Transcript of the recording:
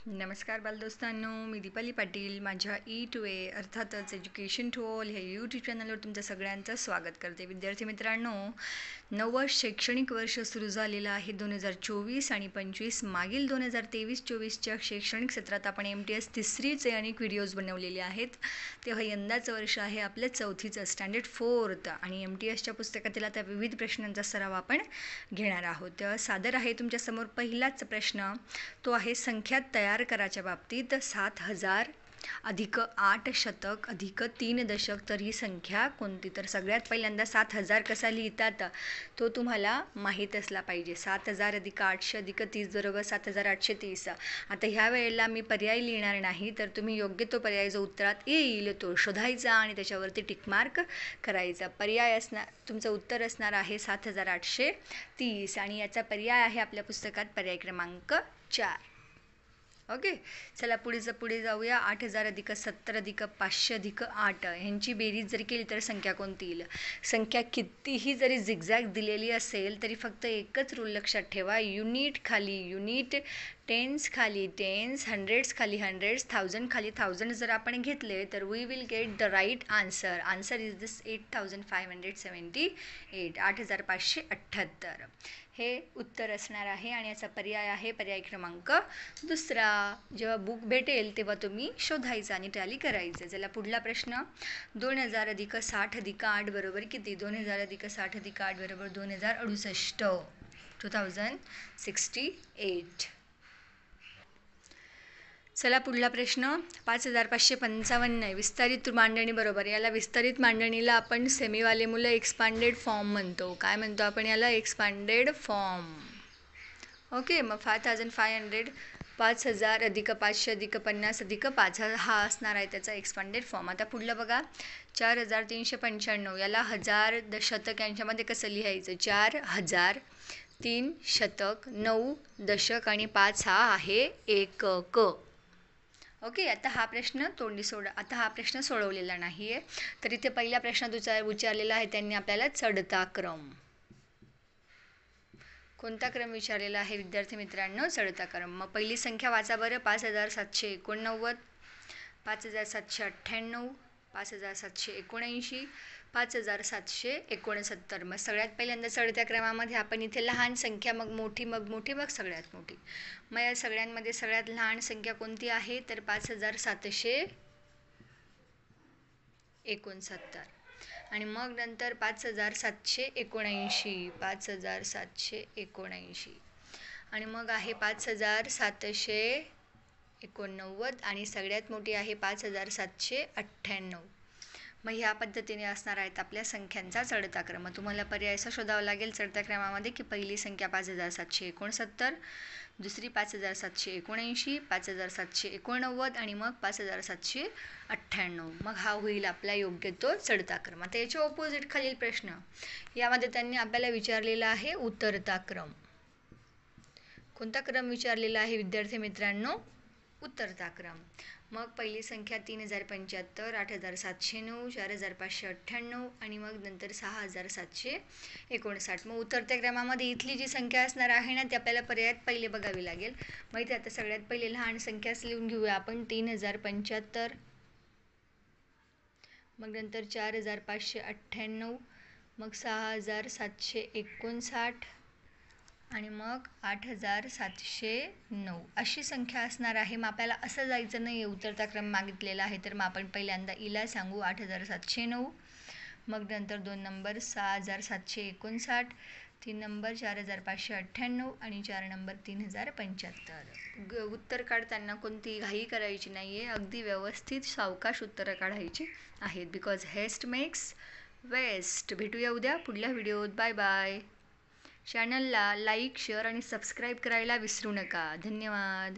नमस्कार बालदोस्तांनो, मी दीपाली पाटील. माझ्या E2A अर्थातच एज्युकेशन टू ऑल ह्या यूट्यूब चॅनलवर तुमचं सगळ्यांचं स्वागत करते. विद्यार्थी मित्रांनो, नवं शैक्षणिक वर्ष सुरू झालेलं आहे 2024 आणि 25. मागील 2023-24च्या शैक्षणिक सत्रात आपण MTS तिसरीचे अनेक व्हिडिओज बनवलेले आहेत. तेव्हा यंदाचं वर्ष आहे आपलं 4थीचं स्टँडर्ड 4th आणि MTSच्या पुस्तकातील आता विविध प्रश्नांचा सराव आपण घेणार आहोत. तेव्हा सादर आहे तुमच्यासमोर पहिलाच प्रश्न. तो आहे संख्या तयार करायच्या बाबतीत 7,000 अधिक 8 शतक अधिक 3 दशक, तर ही संख्या कोणती? तर सगळ्यात पहिल्यांदा 7,000 कसा लिहितात तो तुम्हाला माहीत असला पाहिजे. 7,000 अधिक 800 अधिक 30 बरोबर 7,830. आता ह्या वेळेला मी पर्याय लिहिणार नाही, तर तुम्ही योग्य तो पर्याय जो उत्तरात येईल तो शोधायचा आणि त्याच्यावरती टिकमार्क करायचा. पर्याय असणार, तुमचं उत्तर असणार आहे 7,830 आणि याचा पर्याय आहे आपल्या पुस्तकात पर्याय क्रमांक 4. ओके, चला पुढे जाऊया. 8,000 अधिक 70 अधिक 500 अधिक 8 ह्यांची बेरीज जर केली तर संख्या कोणती येईल? संख्या कितीही जरी झिगझॅग दिलेली असेल तरी फक्त एकच रूल लक्षात ठेवा. युनिट खाली युनिट, टेन्स खाली टेन्स, हंड्रेड्स खाली हंड्रेड्स, थाउजंड खाली थाउजंड जर आपण घेतले तर we will get the right answer. Answer is this 8,578, 8,578 हे उत्तर असणार आहे आणि याचा पर्याय आहे पर्याय क्रमांक 2. जेव्हा बुक भेटेल तेव्हा तुम्ही शोधायचं आणि टॅली करायचं. चला पुढला प्रश्न. 2,000 अधिक 60 अधिक 8 बरोबर किती? 2,000 अधिक 60 अधिक 8 बरोबर 2,068, 2068. चला पुढला प्रश्न. 5,555 विस्तारित मांडणी बरोबर. याला विस्तारित मांडणीला आपण सेमीवाले मुलं एक्सपांडेड फॉर्म म्हणतो. काय म्हणतो आपण याला? Expanded form. ओके, मग 5,500 5,000 अधिक 500 अधिक 50 अधिक 5 हा असणार आहे त्याचा एक्सपांडेड फॉर्म. आता पुढलं बघा. 4,395 याला हजार शतक यांच्यामध्ये कसं लिहायचं? 4,000, 3 शतक, 9 दशक आणि 5 हा आहे एकक. ओके, आता हा प्रश्न सोडवलेला नाही आहे. तर इथे पहिल्या प्रश्नात विचारलेला आहे त्यांनी आपल्याला चढता क्रम. कोणता क्रम विचारलेला आहे विद्यार्थी मित्रांनो? चढता क्रम. मग पहिली संख्या वाचा बरं. 5,789, 5,798, 5,779, 5,769. मग सगळ्यात पहिल्यांदा चढत्या क्रमामध्ये आपण इथे लहान संख्या, मग मोठी, मग मोठी, मग सगळ्यात मोठी. मग या सगळ्यांमध्ये सगळ्यात लहान संख्या कोणती आहे? तर 5,769 आणि मग नंतर 5,779, 5,779 आणि मग आहे 5,789 आणि सगळ्यात मोठी आहे 5,798. मग ह्या पद्धतीने असणार आहेत आपल्या संख्यांचा चढता क्रम. तुम्हाला पर्याय असा शोधावा लागेल चढत्या क्रमामध्ये की पहिली संख्या 5,769, दुसरी 5,779, 5,789 आणि मग 5,798. मग हा होईल आपला योग्य तो चढता क्रम. आता याच्या ऑपोजिट खालील प्रश्न. यामध्ये त्यांनी आपल्याला विचारलेला आहे उतरता क्रम. कोणता क्रम विचारलेला आहे विद्यार्थी मित्रांनो? उतरता क्रम. मग पहिली संख्या 3,075, 8,709, 4,598 आणि मग नंतर 6,759. मग उतरत्या क्रमामध्ये इथली जी संख्या असणार आहे ना ती आपल्याला पर्यायात पहिले बघावी लागेल. मग इथे आता सगळ्यात पहिले लहान संख्याच लिहून घेऊया आपण. 3,075, मग नंतर 4,598, मग 6,759 आणि मग 8,709 अशी संख्या असणार आहे. मग आपल्याला असं जायचं नाही आहे, उतरता क्रम मागितलेला आहे तर मग आपण पहिल्यांदा इला सांगू 8,709, मग नंतर 2 नंबर 6,759, 3 नंबर 4,598 आणि 4 नंबर 3,075. उत्तर काढताना कोणती घाई करायची नाही आहे, अगदी व्यवस्थित सावकाश उत्तरं काढायची आहेत. Because haste makes waste. भेटूया उद्या पुढल्या व्हिडिओत. Bye bye. चॅनलला लाईक, शेअर आणि सबस्क्राईब करायला विसरू नका. धन्यवाद.